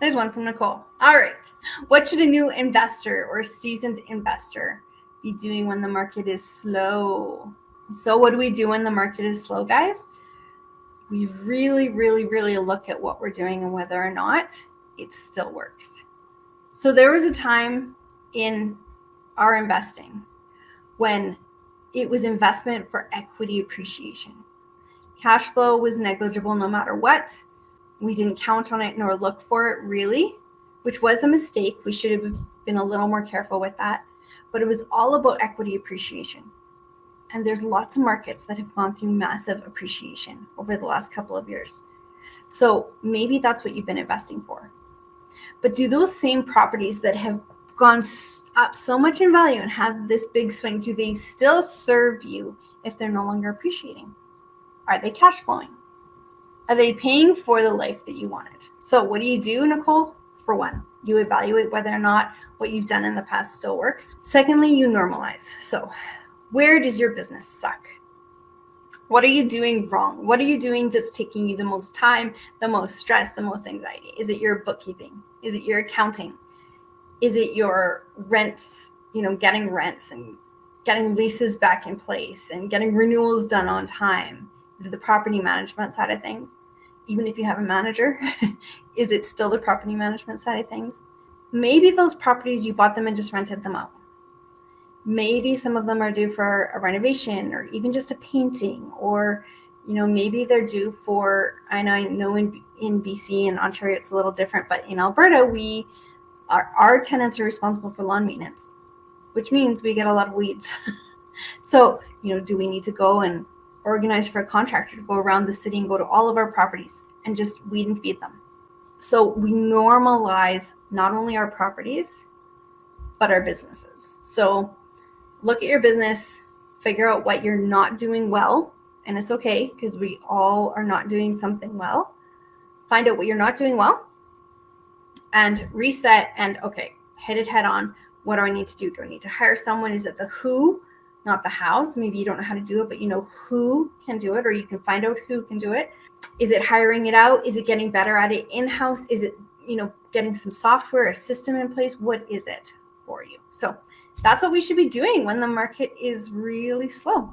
There's one from Nicole. All right. What should a new investor or seasoned investor be doing when the market is slow? So what do we do when the market is slow, guys? We really look at what we're doing and whether or not it still works. So there was a time in our investing when it was investment for equity appreciation. Cash flow was negligible no matter what. We didn't count on it nor look for it really, which was a mistake. We should have been a little more careful with that. But it was all about equity appreciation. And there's lots of markets that have gone through massive appreciation over the last couple of years. So maybe that's what you've been investing for. But do those same properties that have gone up so much in value and have this big swing, do they still serve you if they're no longer appreciating? Are they cash flowing? Are they paying for the life that you wanted? So what do you do, Nicole? For one, you evaluate whether or not what you've done in the past still works. Secondly, you normalize. So where does your business suck? What are you doing wrong? What are you doing that's taking you the most time, the most stress, the most anxiety? Is it your bookkeeping? Is it your accounting? Is it your rents, getting rents and getting leases back in place and getting renewals done on time? Is it the property management side of things? Even if you have a manager, is it still the property management side of things? Maybe those properties, you bought them and just rented them out. Maybe some of them are due for a renovation or even just a painting, or maybe they're due for, I know in BC and Ontario it's a little different, but in Alberta our tenants are responsible for lawn maintenance, which means we get a lot of weeds. So do we need to go and organize for a contractor to go around the city and go to all of our properties and just weed and feed them? So we normalize not only our properties but our businesses. So look at your business, figure out what you're not doing well, and it's okay because we all are not doing something well. Find out what you're not doing well and reset and, okay, hit it head on. What do I need to do? Do I need to hire someone? Is it the who, not the how? So maybe you don't know how to do it, but you know who can do it, or you can find out who can do it. Is it hiring it out? Is it getting better at it in-house? Is it, getting some software, a system in place? What is it for you? So that's what we should be doing when the market is really slow.